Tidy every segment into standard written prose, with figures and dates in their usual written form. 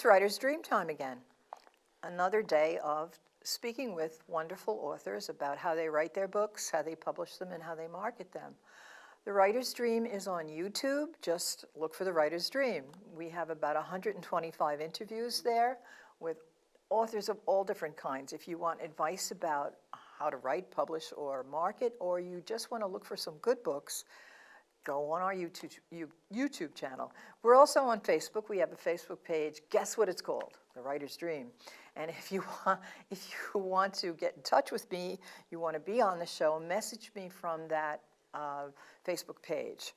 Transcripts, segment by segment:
It's Writer's Dream time again. Another day of speaking with wonderful authors about how they write their books, how they publish them, and how they market them. The Writer's Dream is on YouTube. Just look for The Writer's Dream. We have about 125 interviews there with authors of all different kinds. If you want advice about how to write, publish, or market, or you just want to look for some good books, go on our YouTube channel. We're also on Facebook. We have a Facebook page. Guess what it's called? The Writer's Dream. And if you want to get in touch with me, you want to be on the show, message me from that Facebook page.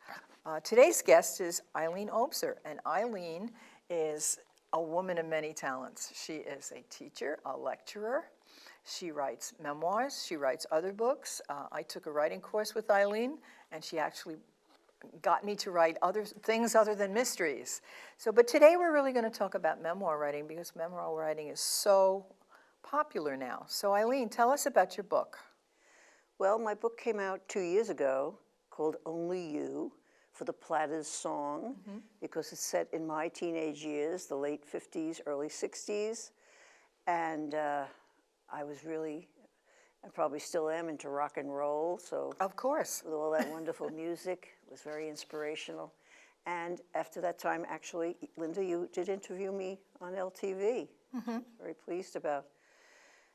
Today's guest is Eileen Obser, and Eileen is a woman of many talents. She is a teacher, a lecturer. She writes memoirs. She writes other books. I took a writing course with Eileen, and she actually got me to write other things other than mysteries. But today we're really going to talk about memoir writing because memoir writing is so popular now. So Eileen, tell us about your book. Well, my book came out 2 years ago called Only You for the Platters Song, because it's set in my teenage years, the late 50s, early 60s. And I was really, I probably still am, into rock and roll. So of course, with all that wonderful music, it was very inspirational. And after that time, actually, Linda, you did interview me on LTV. Very pleased about.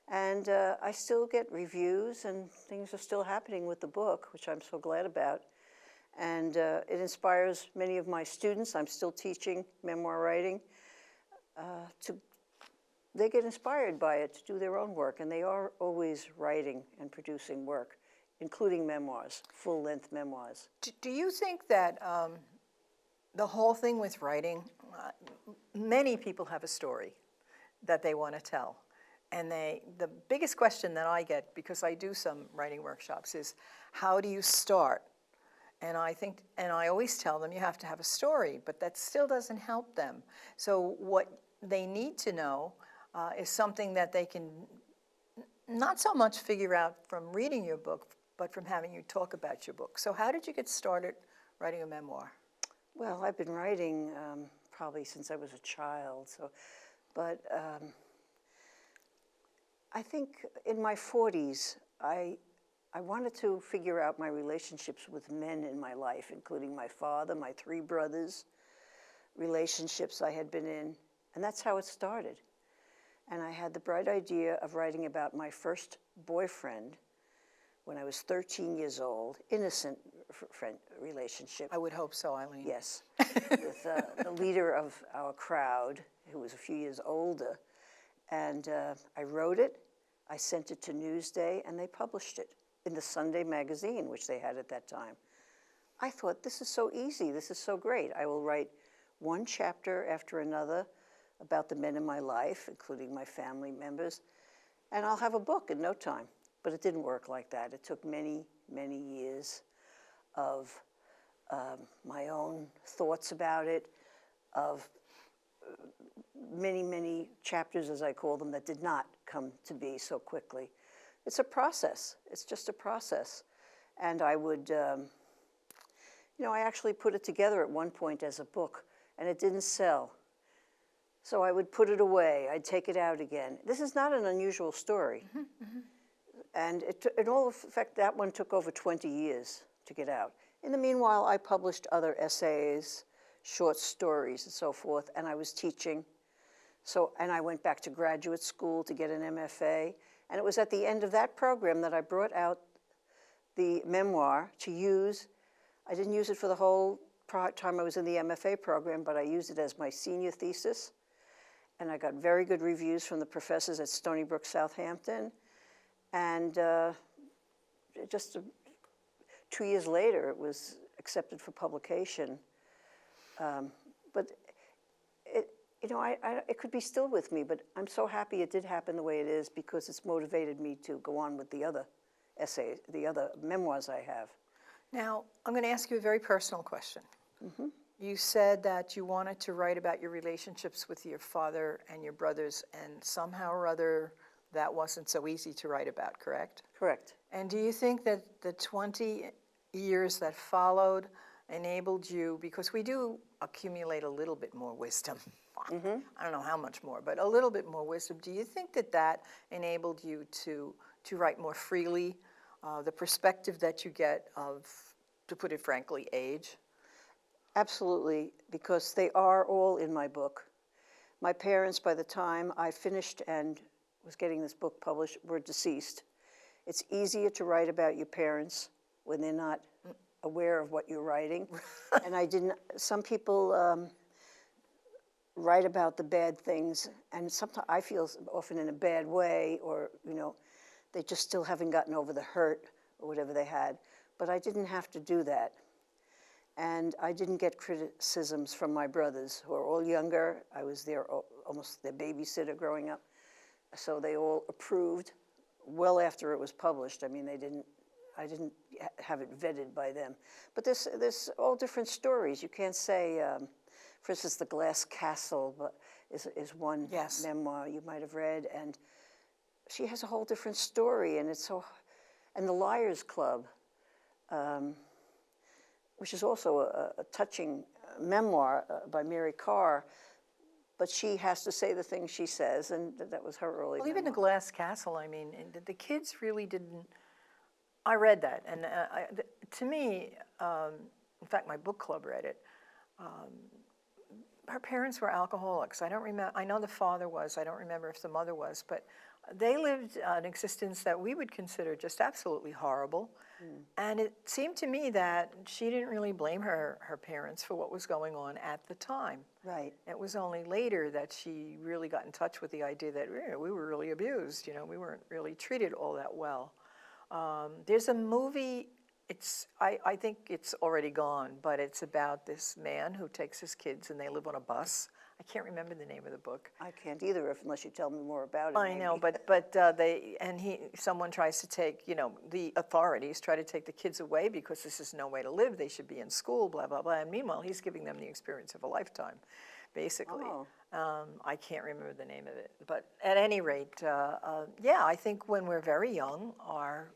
And I still get reviews, and things are still happening with the book, which I'm so glad about. And it inspires many of my students. I'm still teaching memoir writing. They get inspired by it to do their own work, and they are always writing and producing work, including memoirs, full-length memoirs. Do you think that the whole thing with writing, many people have a story that they want to tell. And the biggest question that I get, because I do some writing workshops, is how do you start? And I always tell them you have to have a story, but that still doesn't help them. So what they need to know is something that they can not so much figure out from reading your book, but from having you talk about your book. So how did you get started writing a memoir? Well, I've been writing probably since I was a child. But I think in my 40s, I wanted to figure out my relationships with men in my life, including my father, my 3 brothers, relationships I had been in, and that's how it started. And I had the bright idea of writing about my first boyfriend when I was 13 years old, innocent friend relationship. I would hope so, Eileen. Yes, with the leader of our crowd, who was a few years older. And I wrote it, I sent it to Newsday, and they published it in the Sunday magazine, which they had at that time. I thought, this is so easy, this is so great. I will write one chapter after another about the men in my life, including my family members, and I'll have a book in no time. But it didn't work like that. It took many, many years of my own thoughts about it, of many, many chapters, as I call them, that did not come to be so quickly. It's a process. It's just a process. And I would, I actually put it together at one point as a book, and it didn't sell. So I would put it away. I'd take it out again. This is not an unusual story. And in all effect, that one took over 20 years to get out. In the meanwhile, I published other essays, short stories, and so forth, and I was teaching. And I went back to graduate school to get an MFA. And it was at the end of that program that I brought out the memoir to use. I didn't use it for the whole time I was in the MFA program, but I used it as my senior thesis. And I got very good reviews from the professors at Stony Brook, Southampton. And just 2 years later, it was accepted for publication. But it could be still with me, but I'm so happy it did happen the way it is because it's motivated me to go on with the other essays, the other memoirs I have. Now, I'm going to ask you a very personal question. You said that you wanted to write about your relationships with your father and your brothers, and somehow or other that wasn't so easy to write about, correct? Correct. And do you think that the 20 years that followed enabled you, because we do accumulate a little bit more wisdom. I don't know how much more, but a little bit more wisdom. Do you think that that enabled you to write more freely? The perspective that you get of, to put it frankly, age? Absolutely, because they are all in my book. My parents, by the time I finished and was getting this book published, were deceased. It's easier to write about your parents when they're not aware of what you're writing. And I didn't, some people write about the bad things, and sometimes I feel often in a bad way, or, you know, they just still haven't gotten over the hurt or whatever they had. But I didn't have to do that. And I didn't get criticisms from my brothers, who are all younger. I was almost their babysitter growing up. So they all approved well after it was published. I mean, I didn't have it vetted by them. But there's all different stories. You can't say, for instance, The Glass Castle is one memoir you might have read, and she has a whole different story, and and The Liars Club, which is also a touching memoir by Mary Carr, but she has to say the things she says, and that was her early memoir. Even The Glass Castle, I mean, the kids really didn't. I read that, and to me, in fact, my book club read it. Her parents were alcoholics. I don't remember. I know the father was. I don't remember if the mother was, but they lived an existence that we would consider just absolutely horrible. And it seemed to me that she didn't really blame her parents for what was going on at the time. Right. It was only later that she really got in touch with the idea that we were really abused. You know, we weren't really treated all that well. There's a movie. I think it's already gone, but it's about this man who takes his kids and they live on a bus. I can't remember the name of the book. I can't either, unless you tell me more about it. I know, but someone tries to take, the authorities try to take the kids away because this is no way to live. They should be in school, blah, blah, blah. And meanwhile, he's giving them the experience of a lifetime, basically. Oh. I can't remember the name of it. But at any rate, I think when we're very young, our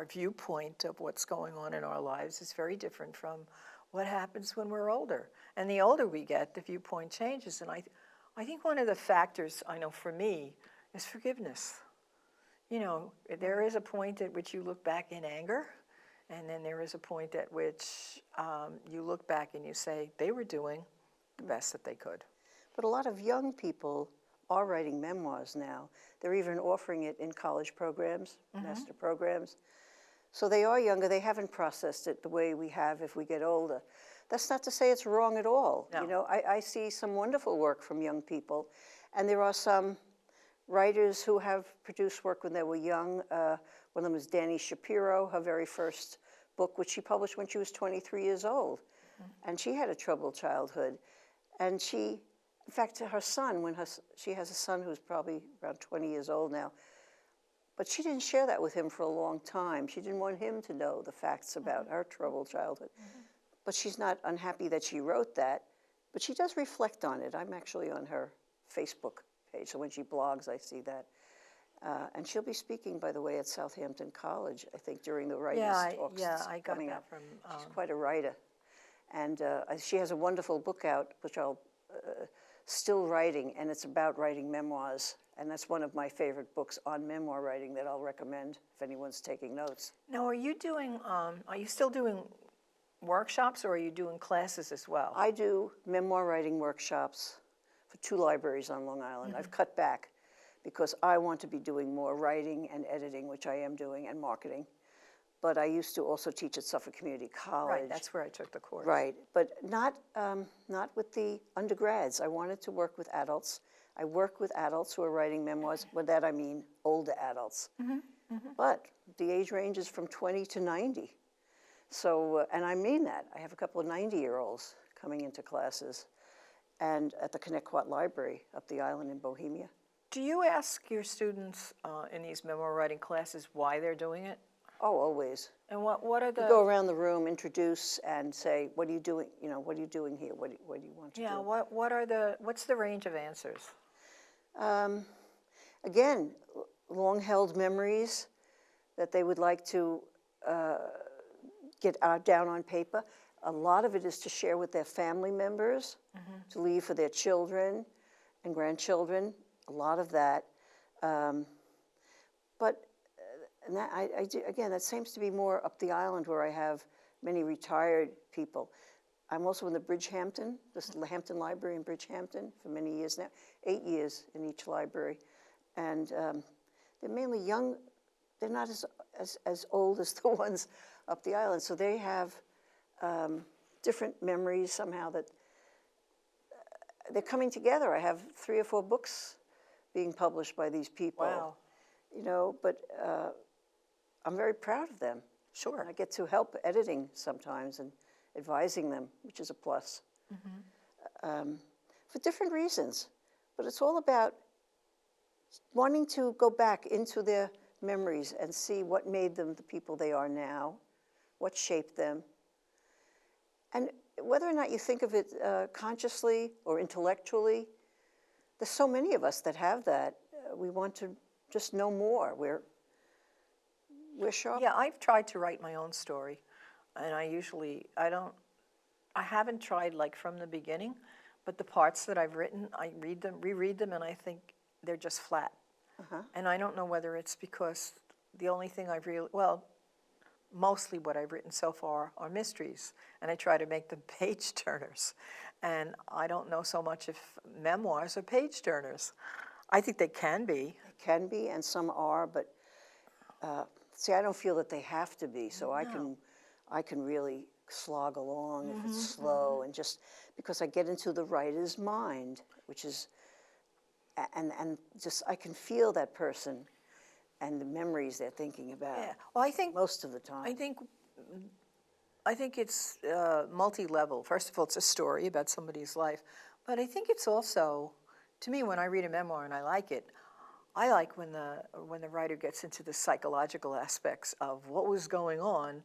viewpoint of what's going on in our lives is very different from what happens when we're older. And the older we get, the viewpoint changes. And I think one of the factors, I know for me, is forgiveness. There is a point at which you look back in anger, and then there is a point at which you look back and you say, they were doing the best that they could. But a lot of young people are writing memoirs now. They're even offering it in college programs, master programs. So they are younger. They haven't processed it the way we have if we get older. That's not to say it's wrong at all. No. I see some wonderful work from young people, and there are some writers who have produced work when they were young. One of them was Dani Shapiro, her very first book, which she published when she was 23 years old. And she had a troubled childhood. And in fact, her son, she has a son who's probably around 20 years old now, but she didn't share that with him for a long time. She didn't want him to know the facts about her troubled childhood. But she's not unhappy that she wrote that, but she does reflect on it. I'm actually on her Facebook page, so when she blogs, I see that. And she'll be speaking, by the way, at Southampton College, I think, during the writers' talks I got coming that up. from. She's quite a writer. And she has a wonderful book out, which I'll still writing, and it's about writing memoirs. And that's one of my favorite books on memoir writing that I'll recommend if anyone's taking notes. Now, are you still doing workshops, or are you doing classes as well? I do memoir writing workshops for 2 libraries on Long Island. I've cut back because I want to be doing more writing and editing, which I am doing, and marketing. But I used to also teach at Suffolk Community College. Right, that's where I took the course. Right, but not with the undergrads. I wanted to work with adults. I work with adults who are writing memoirs. By that I mean older adults. But the age range is from 20 to 90. So, and I mean that. I have a couple of 90-year-olds coming into classes, and at the Connecticut Library up the island in Bohemia. Do you ask your students in these memoir writing classes why they're doing it? Oh, always. And what are the... You go around the room, introduce, and say, what are you doing? What are you doing here? What do you want to do? Yeah, what's the range of answers? Again, long-held memories that they would like to get down on paper. A lot of it is to share with their family members, to leave for their children and grandchildren, a lot of that. But and that, I do, again, that seems to be more up the island where I have many retired people. I'm also in the Bridgehampton, the Hampton Library in Bridgehampton for many years now, 8 years in each library. And they're mainly young, they're not as old as the ones up the island. So they have different memories somehow that they're coming together. I have 3 or 4 books being published by these people. Wow. You know, but I'm very proud of them. Sure. And I get to help editing sometimes and advising them, which is a plus. For different reasons. But it's all about wanting to go back into their memories and see what made them the people they are now, what shaped them. And whether or not you think of it consciously or intellectually, there's so many of us that have that. We want to just know more. We're sharp. Yeah, I've tried to write my own story, and I haven't tried like from the beginning, but the parts that I've written, I reread them, and I think they're just flat. And I don't know whether it's because the only thing mostly what I've written so far are mysteries, and I try to make them page turners. And I don't know so much if memoirs are page turners. I think they can be. They can be, and some are, but see, I don't feel that they have to be, so I can really slog along if it's slow, and just because I get into the writer's mind, which is, and just I can feel that person and the memories they're thinking about. Yeah. Well, I think most of the time. I think it's multi-level. First of all, it's a story about somebody's life, but I think it's also, to me, when I read a memoir and I like it, I like when the writer gets into the psychological aspects of what was going on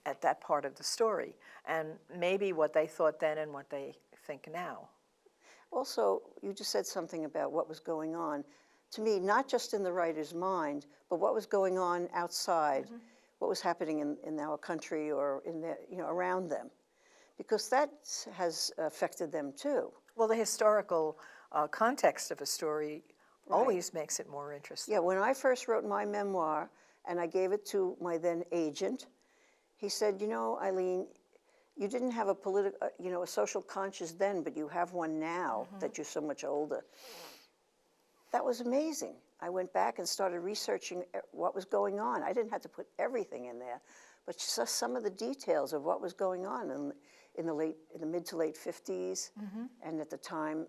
at that part of the story, and maybe what they thought then and what they think now. Also, you just said something about what was going on. To me, not just in the writer's mind, but what was going on outside, what was happening in our country or in the, around them, because that has affected them too. Well, the historical context of a story always makes it more interesting. Yeah, when I first wrote my memoir and I gave it to my then agent, he said, Eileen, you didn't have a social conscience then, but you have one now that you're so much older. That was amazing. I went back and started researching what was going on. I didn't have to put everything in there, but just some of the details of what was going on in the mid to late 50s, and at the time,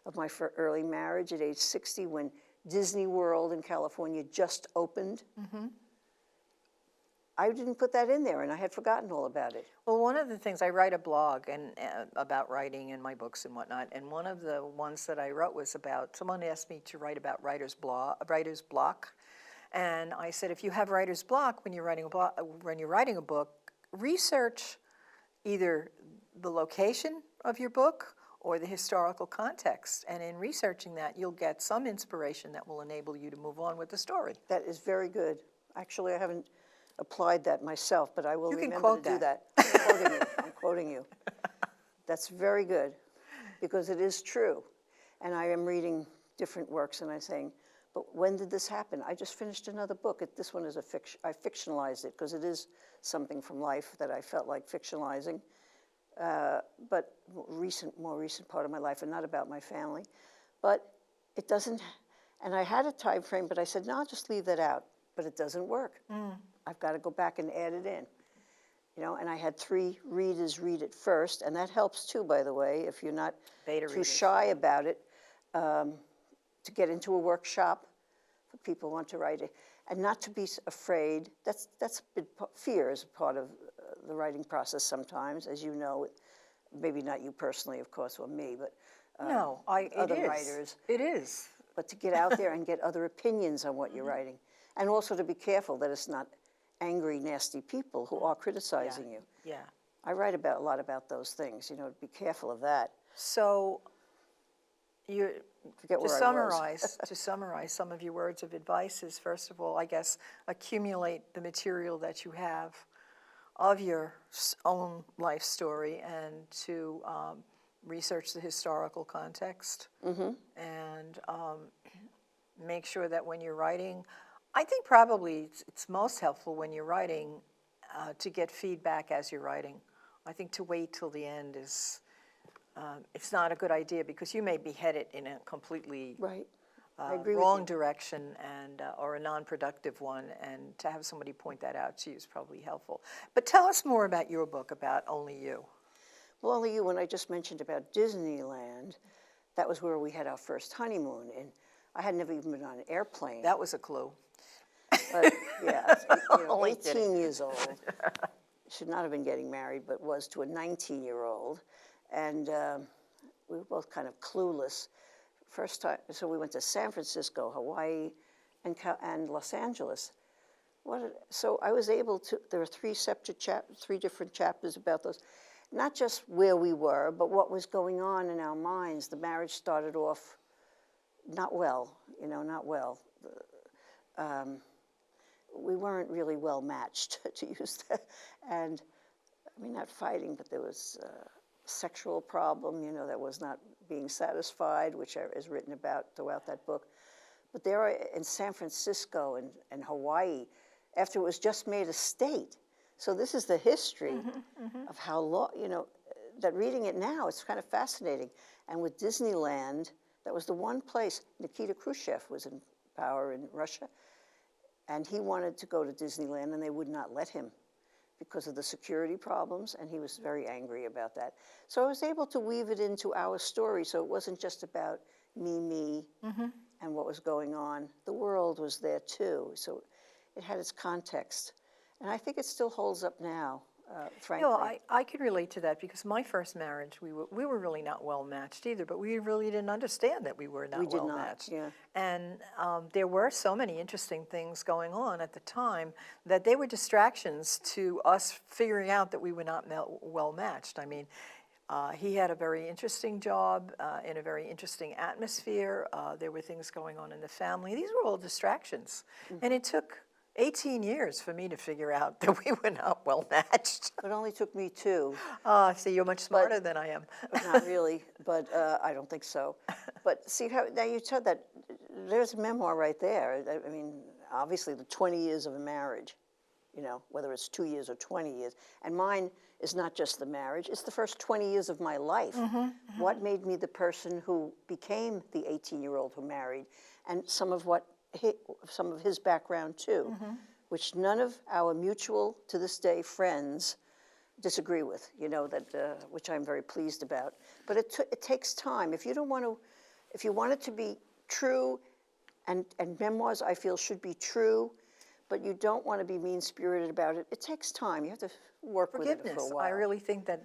of my early marriage at age 60, when Disney World in California just opened. I didn't put that in there, and I had forgotten all about it. Well, one of the things, I write a blog and about writing and my books and whatnot, and one of the ones that I wrote was about, someone asked me to write about writer's block, and I said, if you have writer's block when you're writing a book, research either the location of your book or the historical context, and in researching that, you'll get some inspiration that will enable you to move on with the story. That is very good. Actually, I haven't applied that myself, but I will remember to do that. I'm quoting you. That's very good, because it is true. And I am reading different works, and I'm saying, but when did this happen? I just finished another book. This one is I fictionalized it, because it is something from life that I felt like fictionalizing. But more recent part of my life, and not about my family. But it doesn't, and I had a time frame, but I said, no, I'll just leave that out. But it doesn't work. I've got to go back and add it in. And I had 3 readers read it first, and that helps too, by the way, if you're not too shy about it, to get into a workshop for people who want to write it, and not to be afraid. That's fear is a part of the writing process sometimes, as you know. Maybe not you personally, of course, or me, but other writers. It is. But to get out there and get other opinions on what you're writing, and also to be careful that it's not angry, nasty people who are criticizing you. Yeah. I write a lot about those things. Be careful of that. So, To summarize some of your words of advice is, first of all, I guess, accumulate the material that you have of your own life story and to research the historical context and make sure that when you're writing, I think probably it's most helpful when you're writing to get feedback as you're writing. I think to wait till the end is, it's not a good idea because you may be headed in a completely Right. I agree with wrong you. direction and or a non-productive one, and to have somebody point that out to you is probably helpful. But tell us more about your book about Only You. Well, Only You, when I just mentioned about Disneyland, that was where we had our first honeymoon, and I had never even been on an airplane. That was a clue. But yeah, Only 18 years old. Should not have been getting married, but was to a 19-year-old. And we were both kind of clueless. First time, so we went to San Francisco, Hawaii, and Los Angeles. So I was able to, there were three different chapters about those. Not just where we were, but what was going on in our minds. The marriage started off not well, not well. We weren't really well matched, to use that. And I mean, not fighting, but there was a sexual problem, that was not being satisfied, which is written about throughout that book. But there in San Francisco and Hawaii, after it was just made a state. So this is the history of how long, that reading it now, it's kind of fascinating. And with Disneyland, that was the one place, Nikita Khrushchev was in power in Russia, and he wanted to go to Disneyland, and they would not let him because of the security problems, and he was very angry about that. So I was able to weave it into our story, so it wasn't just about me, and what was going on. The world was there too, so it had its context. And I think it still holds up now, frankly. I could relate to that because my first marriage, we were really not well matched either, but we really didn't understand that we were not well matched. Yeah. And there were so many interesting things going on at the time that they were distractions to us figuring out that we were not well matched. I mean, he had a very interesting job in a very interesting atmosphere. There were things going on in the family. These were all distractions. And it took 18 years for me to figure out that we were not well matched. It only took me 2. See, you're much smarter than I am. Not really, but I don't think so. But see, now you said that there's a memoir right there. I mean, obviously the 20 years of a marriage, whether it's 2 years or 20 years. And mine is not just the marriage, it's the first 20 years of my life. What made me the person who became the 18-year-old who married, and some of his background too, which none of our mutual, to this day, friends disagree with, which I'm very pleased about. But it takes time. If you want it to be true, and memoirs I feel should be true, but you don't want to be mean-spirited about it, it takes time. You have to work with it for a while. I really think that